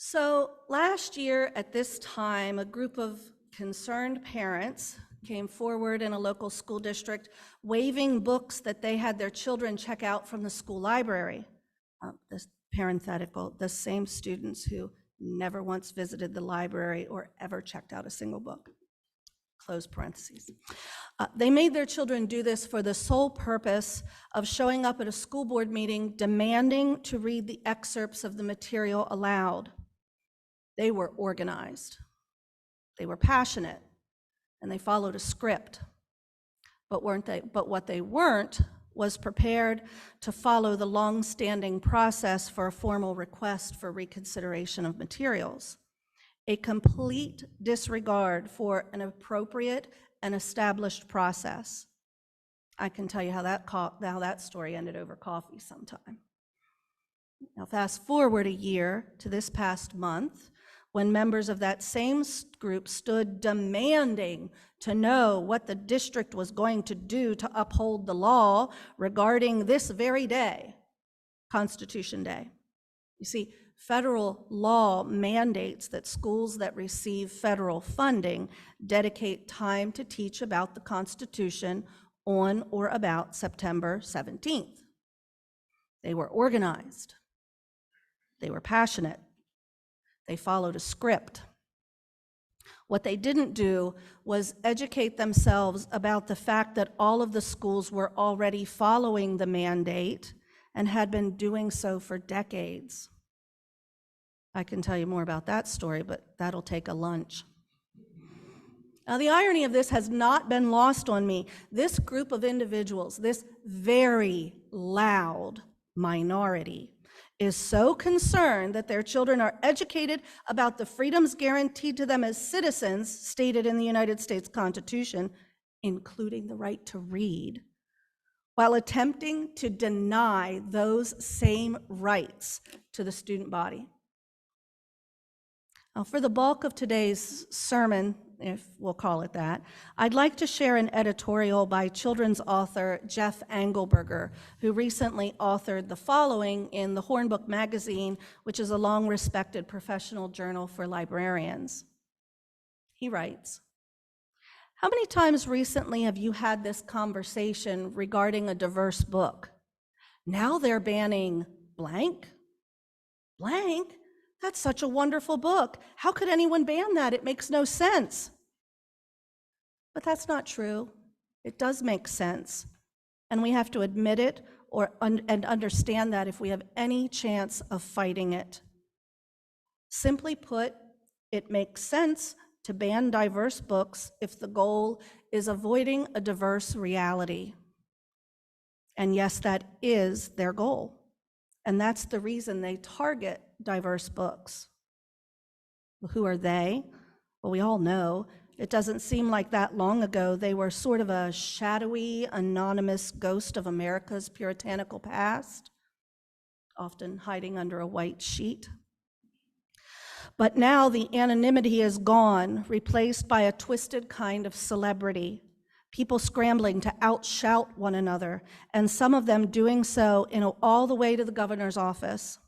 So last year at this time, a group of concerned parents came forward in a local school district waiving books that they had their children check out from the school library. This parenthetical, the same students who never once visited the library or ever checked out a single book. Close parentheses. They made their children do this for the sole purpose of showing up at a school board meeting demanding to read the excerpts of the material aloud. They were organized, they were passionate, and they followed a script. But what they weren't was prepared to follow the long-standing process for a formal request for reconsideration of materials. A complete disregard for an appropriate and established process. I can tell you how that story ended over coffee sometime. Now fast forward a year to this past month, when members of that same group stood demanding to know what the district was going to do to uphold the law regarding this very day, Constitution Day. You see, federal law mandates that schools that receive federal funding dedicate time to teach about the Constitution on or about September 17th. They were organized. They were passionate. They followed a script. What they didn't do was educate themselves about the fact that all of the schools were already following the mandate and had been doing so for decades. I can tell you more about that story, but that'll take a lunch. Now, the irony of this has not been lost on me. This group of individuals, this very loud minority, is so concerned that their children are educated about the freedoms guaranteed to them as citizens stated in the United States Constitution, including the right to read, while attempting to deny those same rights to the student body. Now, for the bulk of today's sermon, if we'll call it that, I'd like to share an editorial by children's author Jeff Engelberger, who recently authored the following in the Hornbook magazine, which is a long-respected professional journal for librarians. He writes, "How many times recently have you had this conversation regarding a diverse book? Now they're banning blank? Blank? That's such a wonderful book. How could anyone ban that? It makes no sense." But that's not true. It does make sense. And we have to admit it and understand that if we have any chance of fighting it. Simply put, it makes sense to ban diverse books if the goal is avoiding a diverse reality. And yes, that is their goal. And that's the reason they target diverse books. Who are they? Well, we all know. It doesn't seem like that long ago they were sort of a shadowy, anonymous ghost of America's puritanical past, often hiding under a white sheet. But now the anonymity is gone, replaced by a twisted kind of celebrity. People scrambling to outshout one another, and some of them doing so all the way to the governor's office.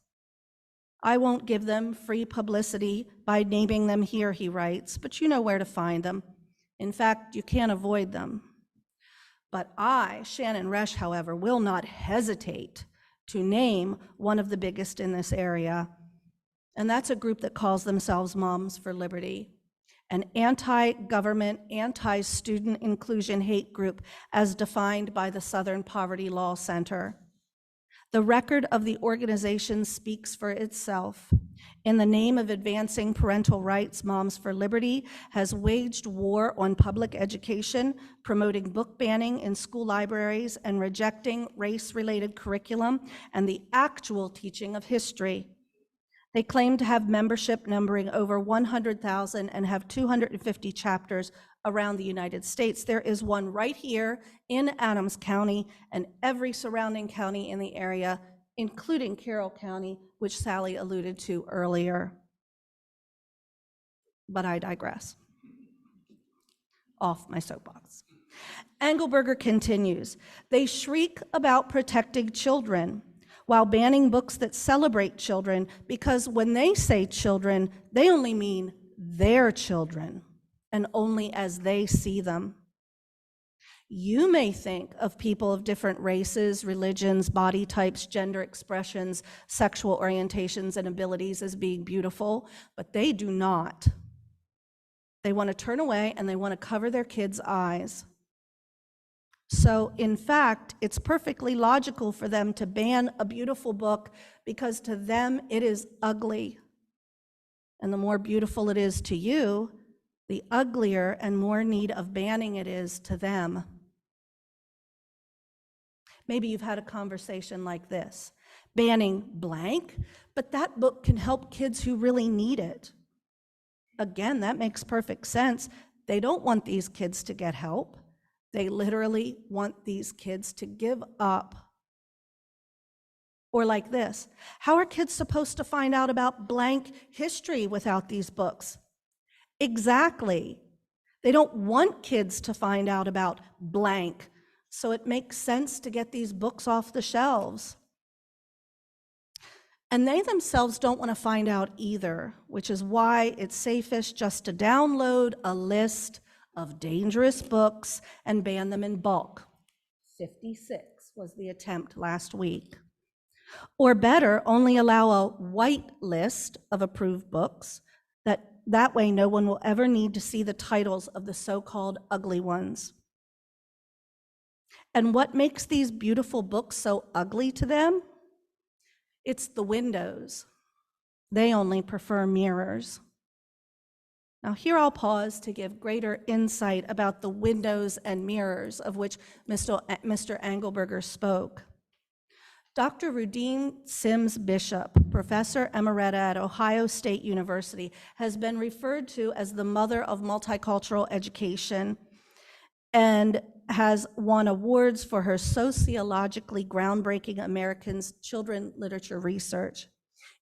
"I won't give them free publicity by naming them here," he writes, "but you know where to find them. In fact, you can't avoid them. But I, Shannon Resh, however, will not hesitate to name one of the biggest in this area, and that's a group that calls themselves Moms for Liberty, an anti-government, anti-student inclusion hate group as defined by the Southern Poverty Law Center. The record of the organization speaks for itself. In the name of advancing parental rights, Moms for Liberty has waged war on public education, promoting book banning in school libraries and rejecting race-related curriculum and the actual teaching of history. They claim to have membership numbering over 100,000 and have 250 chapters around the United States. There is one right here in Adams County and every surrounding county in the area, including Carroll County, which Sally alluded to earlier. But I digress. Off my soapbox. Engelberger continues, "They shriek about protecting children. while banning books that celebrate children, because when they say children, they only mean their children, and only as they see them. You may think of people of different races, religions, body types, gender expressions, sexual orientations, and abilities as being beautiful, but they do not. They want to turn away and they want to cover their kids' eyes. So, in fact, it's perfectly logical for them to ban a beautiful book because to them it is ugly. And the more beautiful it is to you, the uglier and more need of banning it is to them. Maybe you've had a conversation like this, banning blank, but that book can help kids who really need it. Again, that makes perfect sense. They don't want these kids to get help. They literally want these kids to give up. Or like this, how are kids supposed to find out about blank history without these books? Exactly. They don't want kids to find out about blank, so it makes sense to get these books off the shelves. And they themselves don't want to find out either, which is why it's safest just to download a list of dangerous books and ban them in bulk. 56 was the attempt last week. Or better, only allow a white list of approved books. That way no one will ever need to see the titles of the so-called ugly ones. And what makes these beautiful books so ugly to them? It's the windows. They only prefer mirrors. Now here I'll pause to give greater insight about the windows and mirrors of which Mr. Engelberger spoke. Dr. Rudine Sims Bishop, professor emerita at Ohio State University, has been referred to as the mother of multicultural education and has won awards for her sociologically groundbreaking American children's literature research.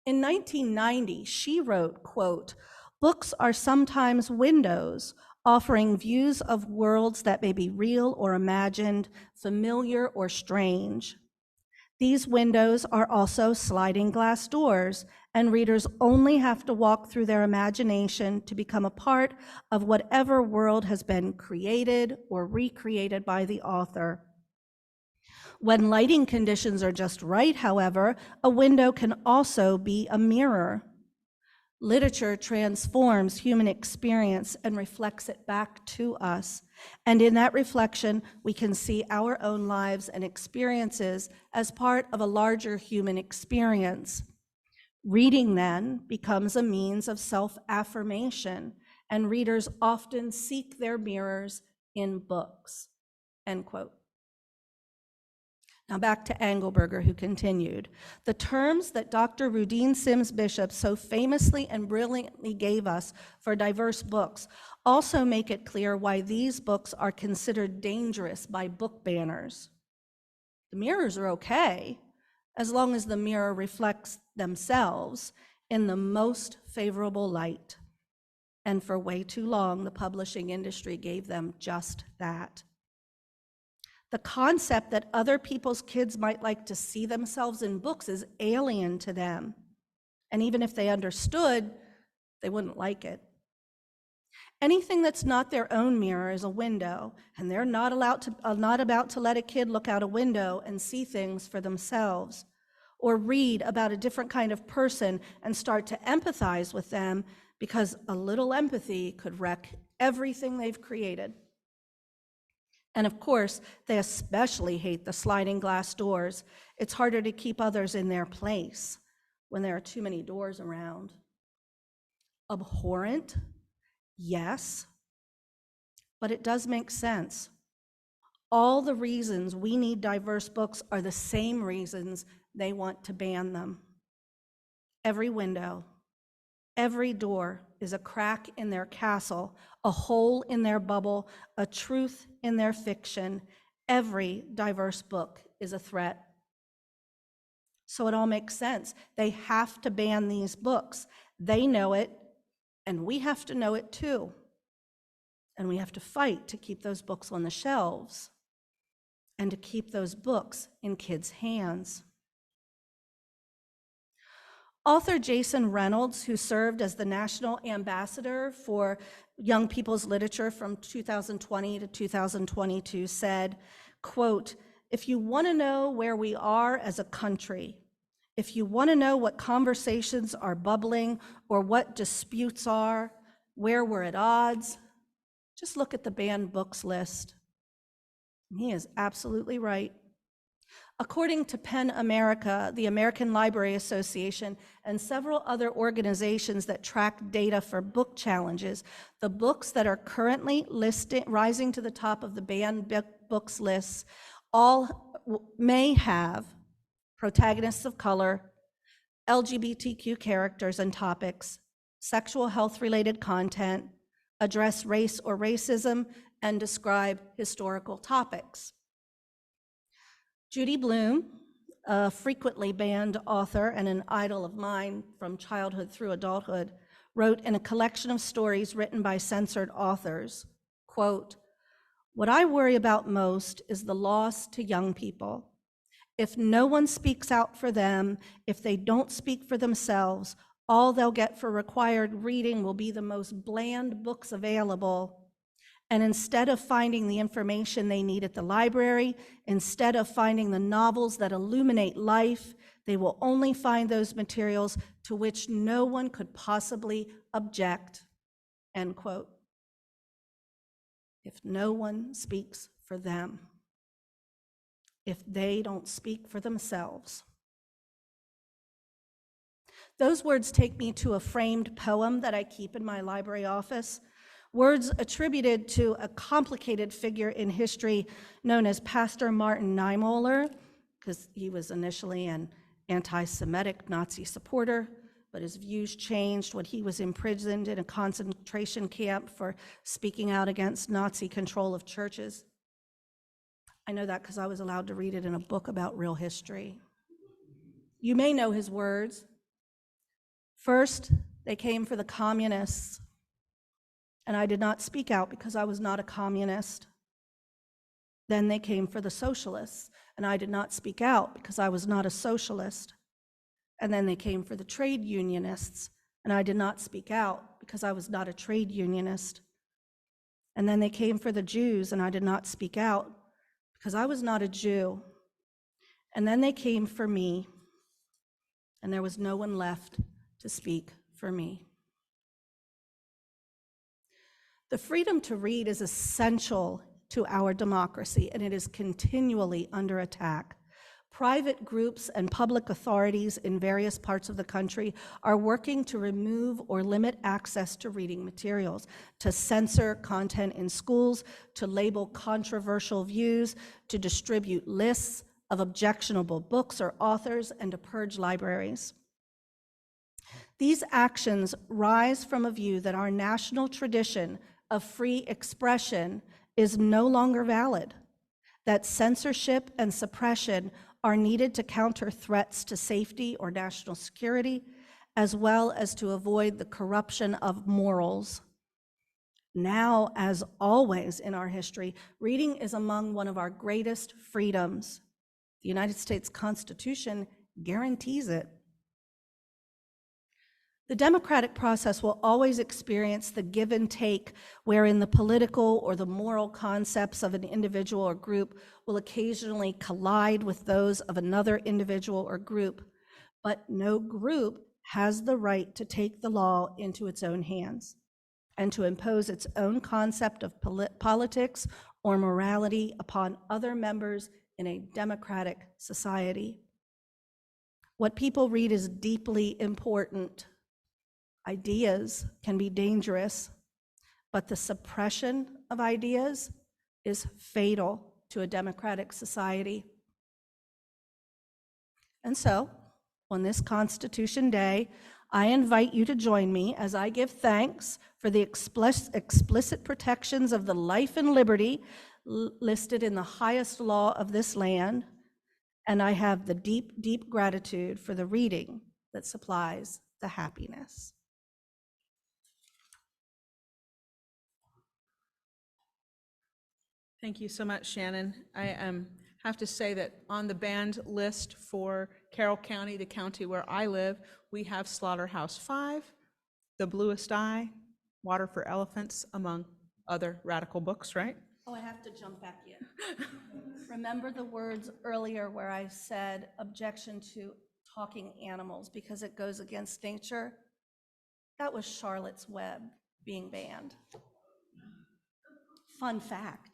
In 1990, she wrote, quote, "Books are sometimes windows, offering views of worlds that may be real or imagined, familiar or strange. These windows are also sliding glass doors, and readers only have to walk through their imagination to become a part of whatever world has been created or recreated by the author. When lighting conditions are just right, however, a window can also be a mirror. Literature transforms human experience and reflects it back to us. And in that reflection, we can see our own lives and experiences as part of a larger human experience. Reading then becomes a means of self-affirmation, and readers often seek their mirrors in books," end quote. Now back to Engelberger, who continued, "The terms that Dr. Rudine Sims Bishop so famously and brilliantly gave us for diverse books also make it clear why these books are considered dangerous by book banners. The mirrors are okay, as long as the mirror reflects themselves in the most favorable light. And for way too long, the publishing industry gave them just that. The concept that other people's kids might like to see themselves in books is alien to them. And even if they understood, they wouldn't like it. Anything that's not their own mirror is a window, and they're not about to let a kid look out a window and see things for themselves, or read about a different kind of person and start to empathize with them, because a little empathy could wreck everything they've created. And of course, they especially hate the sliding glass doors. It's harder to keep others in their place when there are too many doors around. Abhorrent? Yes, but it does make sense. All the reasons we need diverse books are the same reasons they want to ban them. Every window, every door is a crack in their castle, a hole in their bubble, a truth in their fiction. Every diverse book is a threat. So it all makes sense. They have to ban these books. They know it, and we have to know it too. And we have to fight to keep those books on the shelves and to keep those books in kids' hands. Author Jason Reynolds, who served as the National Ambassador for Young People's Literature from 2020 to 2022, said, quote, "If you want to know where we are as a country, if you want to know what conversations are bubbling or what disputes are, where we're at odds, just look at the banned books list." And he is absolutely right. According to PEN America, the American Library Association, and several other organizations that track data for book challenges, the books that are currently rising to the top of the banned books lists all may have protagonists of color, LGBTQ characters and topics, sexual health-related content, address race or racism, and describe historical topics. Judy Blume, a frequently banned author and an idol of mine from childhood through adulthood, wrote in a collection of stories written by censored authors, quote, "What I worry about most is the loss to young people. If no one speaks out for them, if they don't speak for themselves, all they'll get for required reading will be the most bland books available. And instead of finding the information they need at the library, instead of finding the novels that illuminate life, they will only find those materials to which no one could possibly object," end quote. If no one speaks for them, if they don't speak for themselves. Those words take me to a framed poem that I keep in my library office. Words attributed to a complicated figure in history known as Pastor Martin Niemöller, because he was initially an anti-Semitic Nazi supporter, but his views changed when he was imprisoned in a concentration camp for speaking out against Nazi control of churches. I know that because I was allowed to read it in a book about real history. You may know his words. First, they came for the communists, and I did not speak out because I was not a communist. Then they came for the socialists, and I did not speak out because I was not a socialist. And then they came for the trade unionists, and I did not speak out because I was not a trade unionist. And then they came for the Jews, and I did not speak out because I was not a Jew. And then they came for me, and there was no one left to speak for me. The freedom to read is essential to our democracy, and it is continually under attack. Private groups and public authorities in various parts of the country are working to remove or limit access to reading materials, to censor content in schools, to label controversial views, to distribute lists of objectionable books or authors, and to purge libraries. These actions rise from a view that our national tradition of free expression is no longer valid, that censorship and suppression are needed to counter threats to safety or national security, as well as to avoid the corruption of morals. Now, as always in our history, reading is among one of our greatest freedoms. The United States Constitution guarantees it. The democratic process will always experience the give and take, wherein the political or the moral concepts of an individual or group will occasionally collide with those of another individual or group, but no group has the right to take the law into its own hands and to impose its own concept of politics or morality upon other members in a democratic society. What people read is deeply important. Ideas can be dangerous, but the suppression of ideas is fatal to a democratic society. And so, on this Constitution Day, I invite you to join me as I give thanks for the explicit protections of the life and liberty listed in the highest law of this land, and I have the deep, deep gratitude for the reading that supplies the happiness. Thank you so much, Shannon. I have to say that on the banned list for Carroll County, the county where I live, we have Slaughterhouse 5, The Bluest Eye, Water for Elephants, among other radical books, right? Oh, I have to jump back in. Remember the words earlier where I said objection to talking animals because it goes against nature? That was Charlotte's Web being banned. Fun fact.